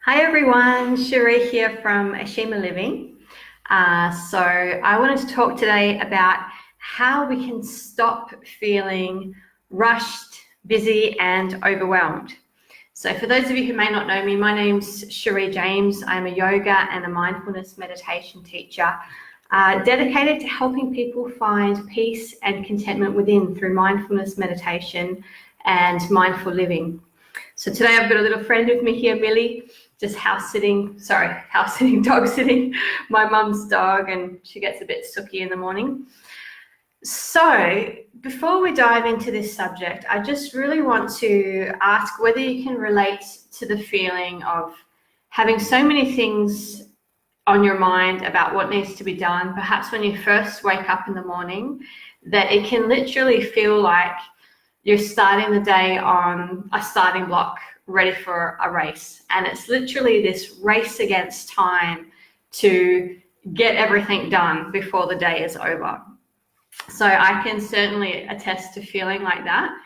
Hi everyone, Cherie here from Ashima Living. So I wanted to talk today about how we can stop feeling rushed, busy and overwhelmed. So for those of you who may not know me, my name's Cherie James. I'm a yoga and a mindfulness meditation teacher dedicated to helping people find peace and contentment within through mindfulness meditation and mindful living. So today I've got a little friend with me here, Millie, just house sitting, dog sitting my mum's dog, and she gets a bit sooky in the morning. So before we dive into this subject, I just really want to ask whether you can relate to the feeling of having so many things on your mind about what needs to be done, perhaps when you first wake up in the morning, that it can literally feel like you're starting the day on a starting block ready for a race. And it's literally this race against time to get everything done before the day is over. So I can certainly attest to feeling like that.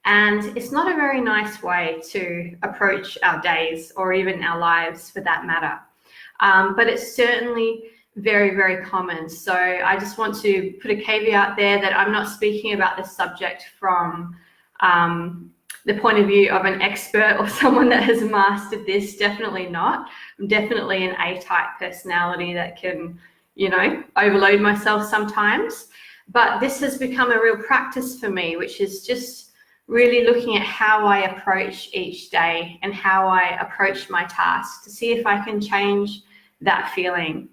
And it's not a very nice way to approach our days or even our lives for that matter. But it's certainly very, very common. So I just want to put a caveat there that I'm not speaking about this subject from the point of view of an expert or someone that has mastered this. Definitely not. I'm definitely an A-type personality that can, overload myself sometimes. But this has become a real practice for me, which is just really looking at how I approach each day and how I approach my tasks to see if I can change that feeling.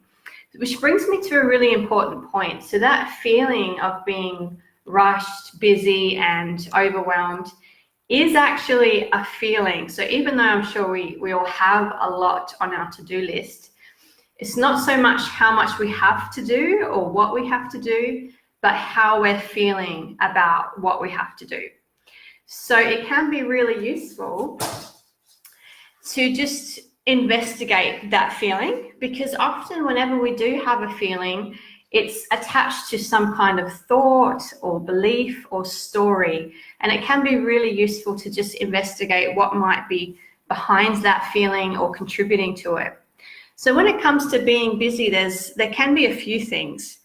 Which brings me to a really important point. So that feeling of being rushed, busy, and overwhelmed is actually a feeling. So even though I'm sure we all have a lot on our to-do list, it's not so much how much we have to do or what we have to do, but how we're feeling about what we have to do. So it can be really useful to just investigate that feeling, because often whenever we do have a feeling, it's attached to some kind of thought or belief or story. And it can be really useful to just investigate what might be behind that feeling or contributing to it. So when it comes to being busy, there can be a few things.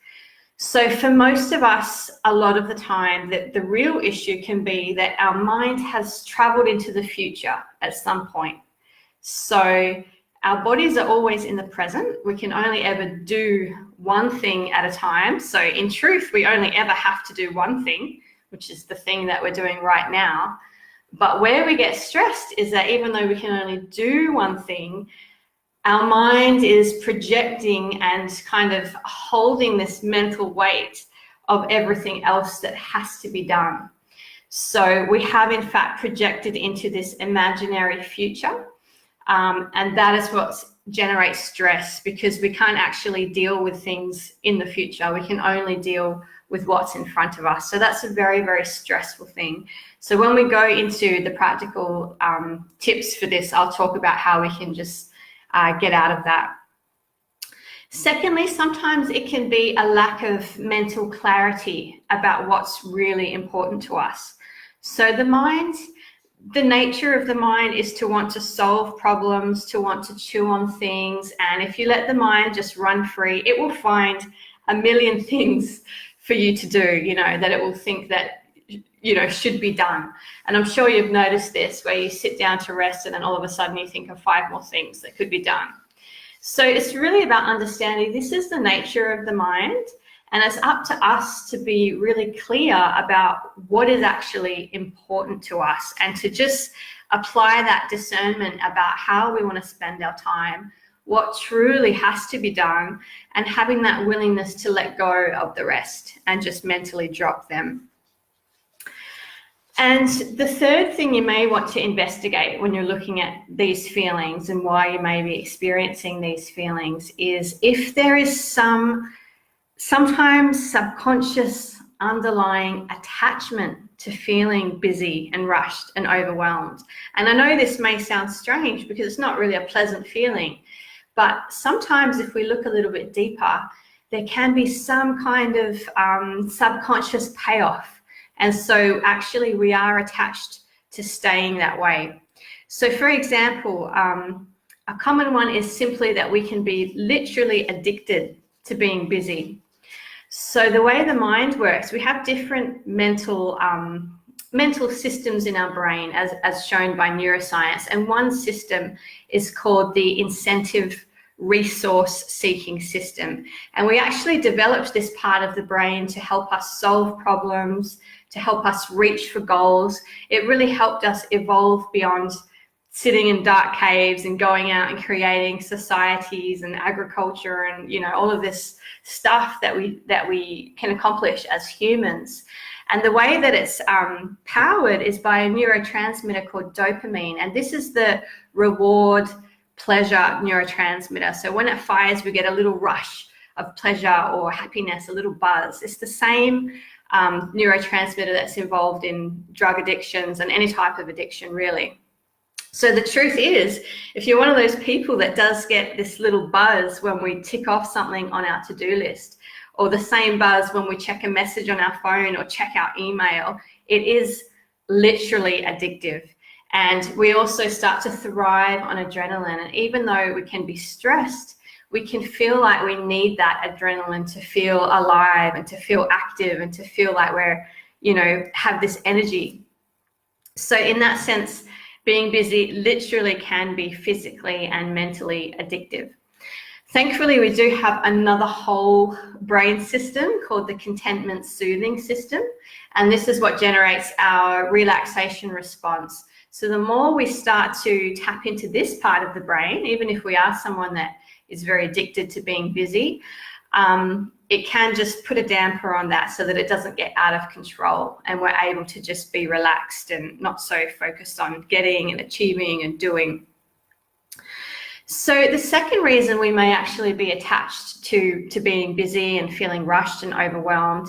So for most of us, a lot of the time, the real issue can be that our mind has traveled into the future at some point. So our bodies are always in the present. We can only ever do one thing at a time. So in truth, we only ever have to do one thing, which is the thing that we're doing right now. But where we get stressed is that even though we can only do one thing, our mind is projecting and kind of holding this mental weight of everything else that has to be done. So we have in fact projected into this imaginary future. And that is what generates stress, because we can't actually deal with things in the future. We can only deal with what's in front of us. So that's a very, very stressful thing. So when we go into the practical tips for this, I'll talk about how we can just get out of that. Secondly, sometimes it can be a lack of mental clarity about what's really important to us. So the nature of the mind is to want to solve problems, to want to chew on things. And if you let the mind just run free, it will find a million things for you to do, that it will think that, should be done. And I'm sure you've noticed this, where you sit down to rest and then all of a sudden you think of 5 more things that could be done. So it's really about understanding this is the nature of the mind. And it's up to us to be really clear about what is actually important to us and to just apply that discernment about how we want to spend our time, what truly has to be done, and having that willingness to let go of the rest and just mentally drop them. And the third thing you may want to investigate when you're looking at these feelings and why you may be experiencing these feelings is if there is sometimes subconscious underlying attachment to feeling busy and rushed and overwhelmed. And I know this may sound strange because it's not really a pleasant feeling, but sometimes if we look a little bit deeper, there can be some kind of subconscious payoff. And so actually we are attached to staying that way. So for example, A common one is simply that we can be literally addicted to being busy. So the way the mind works, we have different mental systems in our brain as shown by neuroscience. And one system is called the incentive resource seeking system. And we actually developed this part of the brain to help us solve problems, to help us reach for goals. It really helped us evolve beyond sitting in dark caves and going out and creating societies and agriculture and, you know, all of this stuff that we can accomplish as humans. And the way that it's powered is by a neurotransmitter called dopamine. And this is the reward pleasure neurotransmitter. So when it fires, we get a little rush of pleasure or happiness, a little buzz. It's the same neurotransmitter that's involved in drug addictions and any type of addiction, really. So the truth is, if you're one of those people that does get this little buzz when we tick off something on our to-do list, or the same buzz when we check a message on our phone or check our email, it is literally addictive. And we also start to thrive on adrenaline. And even though we can be stressed, we can feel like we need that adrenaline to feel alive and to feel active and to feel like we're, you know, have this energy. So in that sense, being busy literally can be physically and mentally addictive. Thankfully, we do have another whole brain system called the contentment soothing system. And this is what generates our relaxation response. So the more we start to tap into this part of the brain, even if we are someone that is very addicted to being busy, it can just put a damper on that so that it doesn't get out of control and we're able to just be relaxed and not so focused on getting and achieving and doing. So the second reason we may actually be attached to being busy and feeling rushed and overwhelmed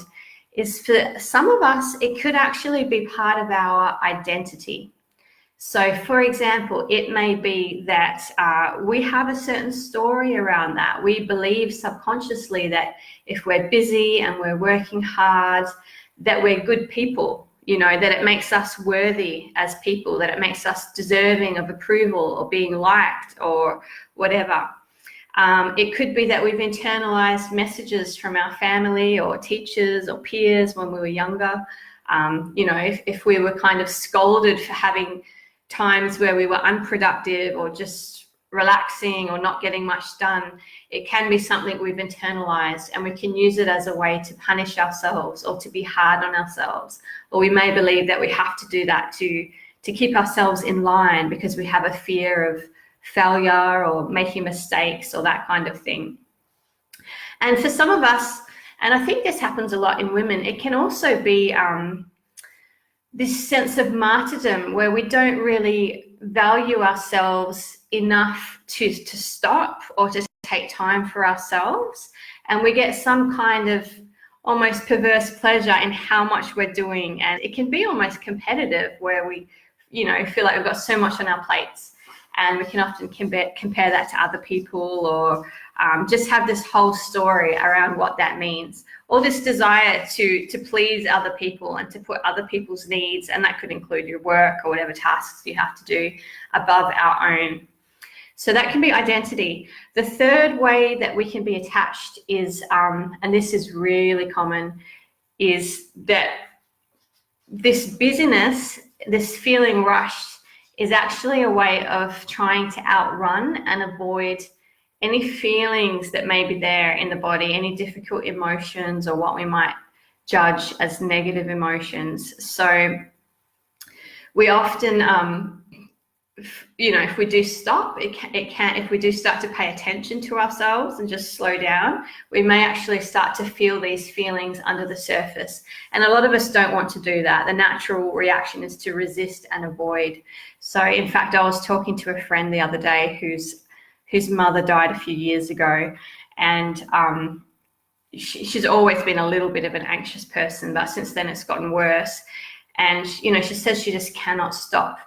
is, for some of us, it could actually be part of our identity. So, for example, it may be that we have a certain story around that. We believe subconsciously that if we're busy and we're working hard, that we're good people, you know, that it makes us worthy as people, that it makes us deserving of approval or being liked or whatever. It could be that we've internalized messages from our family or teachers or peers when we were younger. You know, if we were kind of scolded for having times where we were unproductive or just relaxing or not getting much done, it can be something we've internalized, and we can use it as a way to punish ourselves or to be hard on ourselves. Or we may believe that we have to do that to keep ourselves in line because we have a fear of failure or making mistakes or that kind of thing. And for some of us, and I think this happens a lot in women, it can also be this sense of martyrdom where we don't really value ourselves enough to stop or to take time for ourselves. And we get some kind of almost perverse pleasure in how much we're doing. And it can be almost competitive where we, you know, feel like we've got so much on our plates, and we can often compare that to other people or just have this whole story around what that means. Or this desire to please other people and to put other people's needs, and that could include your work or whatever tasks you have to do, above our own. So that can be identity. The third way that we can be attached is, and this is really common, is that this busyness, this feeling rushed, is actually a way of trying to outrun and avoid any feelings that may be there in the body, any difficult emotions or what we might judge as negative emotions. So we often, you know, if we do stop, if we do start to pay attention to ourselves and just slow down, we may actually start to feel these feelings under the surface. And a lot of us don't want to do that. The natural reaction is to resist and avoid. So in fact, I was talking to a friend the other day whose mother died a few years ago, and she's always been a little bit of an anxious person, but since then it's gotten worse. And, you know, she says she just cannot stop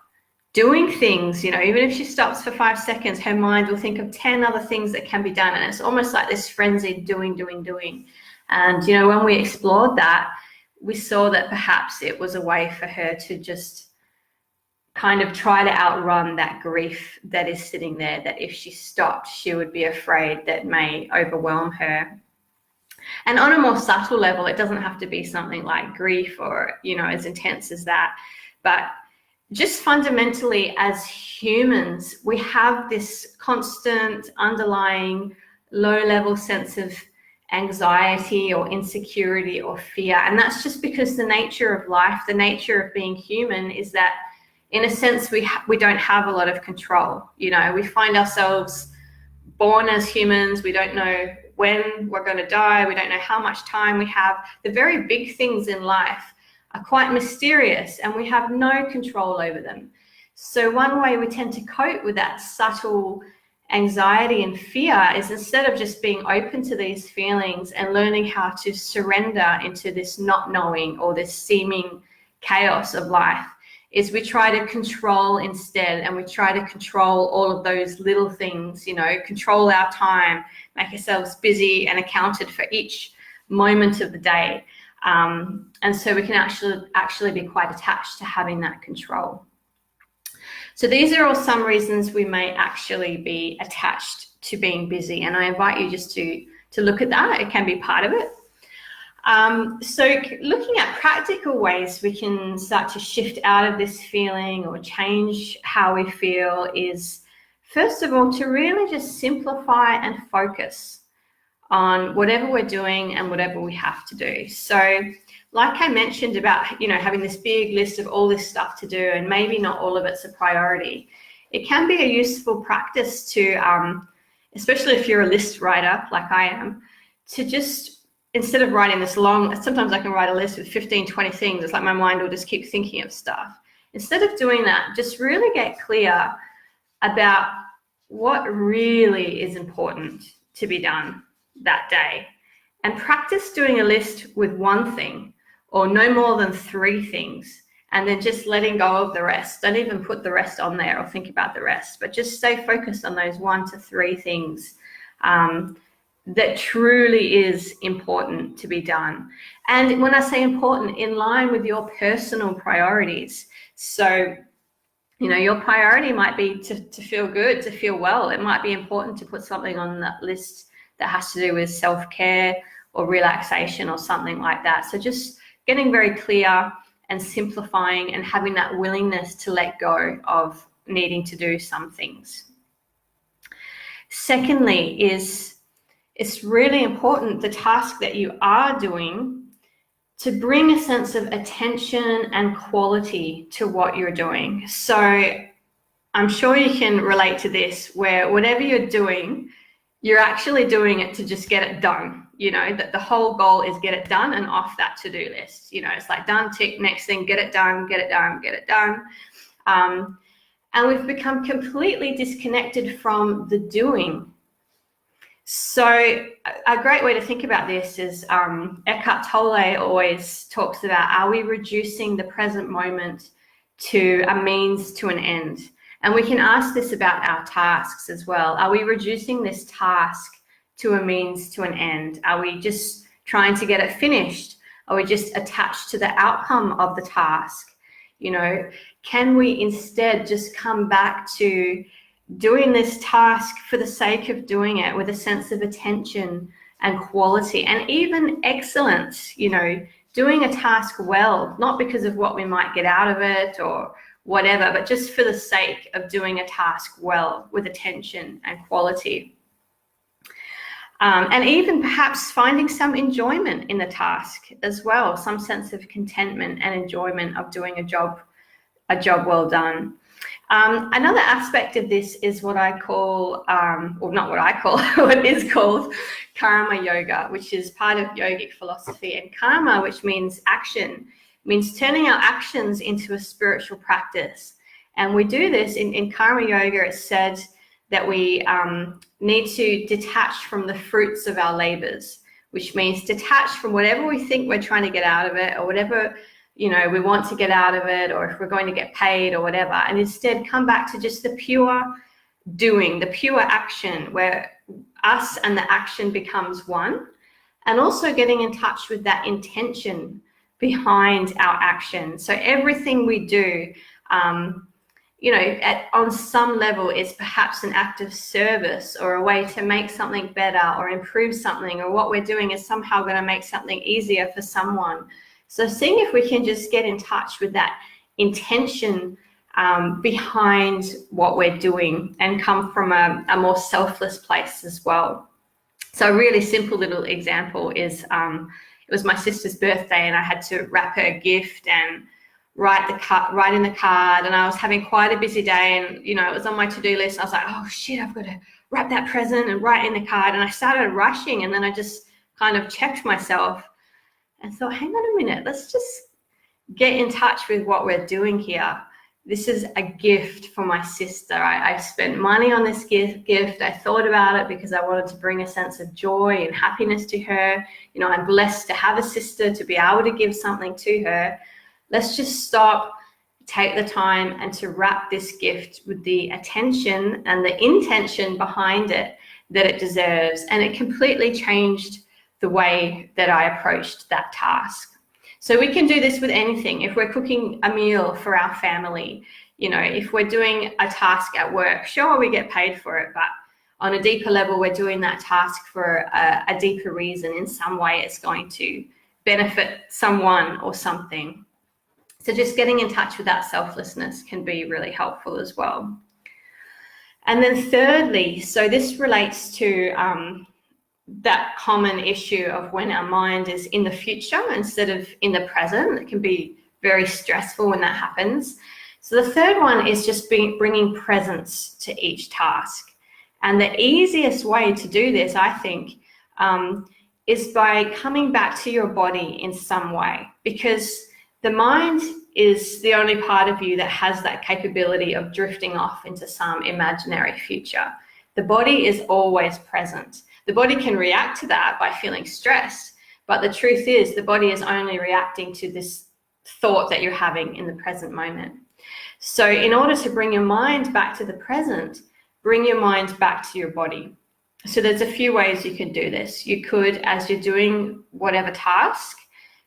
doing things. You know, even if she stops for 5 seconds, her mind will think of 10 other things that can be done. And it's almost like this frenzied doing. And, you know, when we explored that, we saw that perhaps it was a way for her to just kind of try to outrun that grief that is sitting there, that if she stopped, she would be afraid that may overwhelm her. And on a more subtle level, it doesn't have to be something like grief or, as intense as that. But just fundamentally, as humans, we have this constant underlying low-level sense of anxiety or insecurity or fear. And that's just because the nature of life, the nature of being human, is that in a sense we don't have a lot of control. We find ourselves born as humans. We don't know when we're going to die. We don't know how much time we have. The very big things in life are quite mysterious and we have no control over them. So one way we tend to cope with that subtle anxiety and fear is, instead of just being open to these feelings and learning how to surrender into this not knowing or this seeming chaos of life, is we try to control instead, and we try to control all of those little things, control our time, make ourselves busy and accounted for each moment of the day. And so we can actually be quite attached to having that control. So these are all some reasons we may actually be attached to being busy. And I invite you just to look at that. It can be part of it. So looking at practical ways we can start to shift out of this feeling or change how we feel is, first of all, to really just simplify and focus on whatever we're doing and whatever we have to do. So like I mentioned about, having this big list of all this stuff to do, and maybe not all of it's a priority, it can be a useful practice to, especially if you're a list writer like I am, to just, instead of writing this long, sometimes I can write a list with 15, 20 things. It's like my mind will just keep thinking of stuff. Instead of doing that, just really get clear about what really is important to be done that day, and practice doing a list with one thing or no more than 3 things, and then just letting go of the rest. Don't even put the rest on there or think about the rest, but just stay focused on those 1 to 3 things that truly is important to be done. And when I say important, in line with your personal priorities. So, your priority might be to feel good, to feel well. It might be important to put something on that list that has to do with self-care or relaxation or something like that. So just getting very clear and simplifying and having that willingness to let go of needing to do some things. Secondly is, it's really important, the task that you are doing, to bring a sense of attention and quality to what you're doing. So I'm sure you can relate to this, where whatever you're doing, you're actually doing it to just get it done. That the whole goal is get it done and off that to-do list. It's like done, tick, next thing, get it done, get it done, get it done. And we've become completely disconnected from the doing. So a great way to think about this is, Eckhart Tolle always talks about, are we reducing the present moment to a means to an end? And we can ask this about our tasks as well. Are we reducing this task to a means to an end? Are we just trying to get it finished? Are we just attached to the outcome of the task? Can we instead just come back to doing this task for the sake of doing it, with a sense of attention and quality and even excellence, doing a task well, not because of what we might get out of it or whatever, but just for the sake of doing a task well, with attention and quality. And even perhaps finding some enjoyment in the task as well, some sense of contentment and enjoyment of doing a job well done. Another aspect of this is what I call, or not what I call, what is called karma yoga, which is part of yogic philosophy. And karma, which means action, means turning our actions into a spiritual practice. And we do this in karma yoga. It's said that we need to detach from the fruits of our labors, which means detach from whatever we think we're trying to get out of it, or whatever we want to get out of it, or if we're going to get paid or whatever, and instead come back to just the pure doing, the pure action, where us and the action becomes one, and also getting in touch with that intention behind our action. So everything we do, on some level, it's perhaps an act of service or a way to make something better or improve something, or what we're doing is somehow going to make something easier for someone. So seeing if we can just get in touch with that intention behind what we're doing and come from a more selfless place as well. So a really simple little example is it was my sister's birthday, and I had to wrap her a gift and write in the card, and I was having quite a busy day, and it was on my to-do list. I was like, oh shit, I've got to wrap that present and write in the card, and I started rushing, and then I just kind of checked myself and thought, hang on a minute, let's just get in touch with what we're doing here. This is a gift for my sister. I spent money on this gift. I thought about it because I wanted to bring a sense of joy and happiness to her. I'm blessed to have a sister, to be able to give something to her. Let's just stop, take the time, and to wrap this gift with the attention and the intention behind it that it deserves. And it completely changed the way that I approached that task. So we can do this with anything. If we're cooking a meal for our family, if we're doing a task at work, sure, we get paid for it, but on a deeper level, we're doing that task for a deeper reason. In some way, it's going to benefit someone or something. So just getting in touch with that selflessness can be really helpful as well. And then thirdly, so this relates to that common issue of when our mind is in the future instead of in the present. It can be very stressful when that happens. So the third one is just bringing presence to each task. And the easiest way to do this, I think, is by coming back to your body in some way, because the mind is the only part of you that has that capability of drifting off into some imaginary future. The body is always present. The body can react to that by feeling stressed, but the truth is the body is only reacting to this thought that you're having in the present moment. So in order to bring your mind back to the present, bring your mind back to your body. So there's a few ways you can do this. You could, as you're doing whatever task,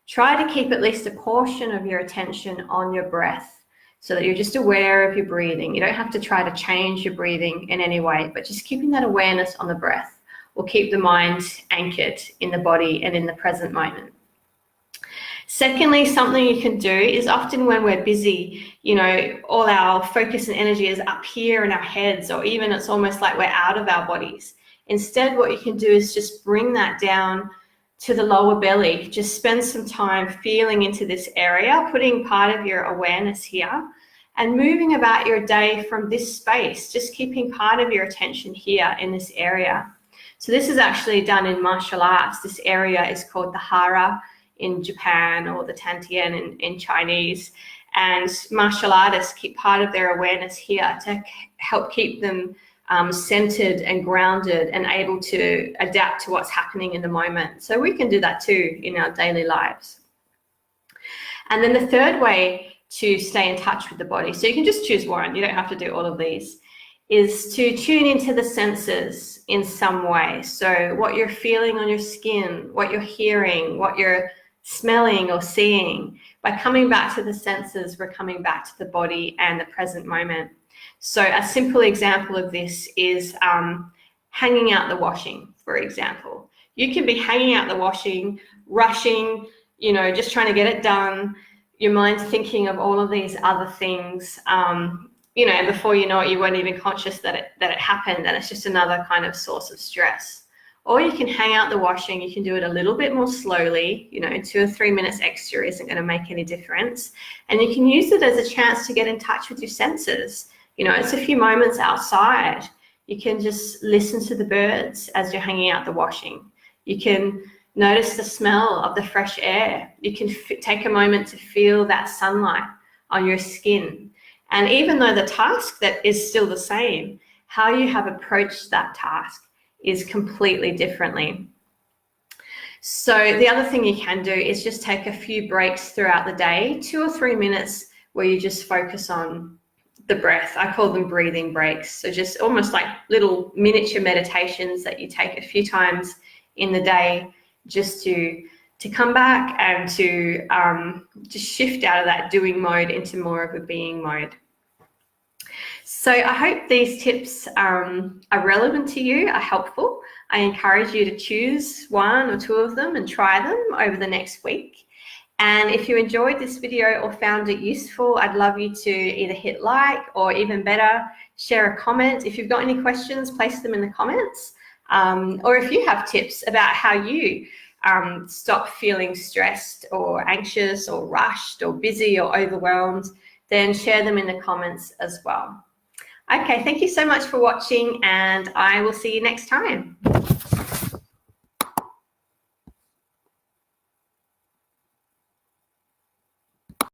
try to keep at least a portion of your attention on your breath so that you're just aware of your breathing. You don't have to try to change your breathing in any way, but just keeping that awareness on the breath will keep the mind anchored in the body and in the present moment. Secondly, something you can do is often when we're busy, all our focus and energy is up here in our heads, or even it's almost like we're out of our bodies. Instead, what you can do is just bring that down to the lower belly. Just spend some time feeling into this area, putting part of your awareness here and moving about your day from this space, just keeping part of your attention here in this area. So this is actually done in martial arts. This area is called the hara in Japan, or the tantien in Chinese. And martial artists keep part of their awareness here to help keep them centered and grounded and able to adapt to what's happening in the moment. So we can do that too in our daily lives. And then the third way to stay in touch with the body, so you can just choose one, you don't have to do all of these, is to tune into the senses in some way. So what you're feeling on your skin, what you're hearing, what you're smelling or seeing. By coming back to the senses, we're coming back to the body and the present moment. So a simple example of this is hanging out the washing, for example. You can be hanging out the washing, rushing, just trying to get it done. Your mind's thinking of all of these other things, and before you know it, you weren't even conscious that it happened, and it's just another kind of source of stress. Or you can hang out the washing. You can do it a little bit more slowly. 2 or 3 minutes extra isn't going to make any difference. And you can use it as a chance to get in touch with your senses. It's a few moments outside. You can just listen to the birds as you're hanging out the washing. You can notice the smell of the fresh air. You can take a moment to feel that sunlight on your skin. And even though the task that is still the same, how you have approached that task is completely differently. So the other thing you can do is just take a few breaks throughout the day, 2 or 3 minutes where you just focus on the breath. I call them breathing breaks. So just almost like little miniature meditations that you take a few times in the day, just to come back and to just shift out of that doing mode into more of a being mode. So I hope these tips are relevant to you, are helpful. I encourage you to choose one or two of them and try them over the next week. And if you enjoyed this video or found it useful, I'd love you to either hit like or, even better, share a comment. If you've got any questions, place them in the comments. Or if you have tips about how you stop feeling stressed or anxious or rushed or busy or overwhelmed, then share them in the comments as well. Okay, thank you so much for watching, and I will see you next time.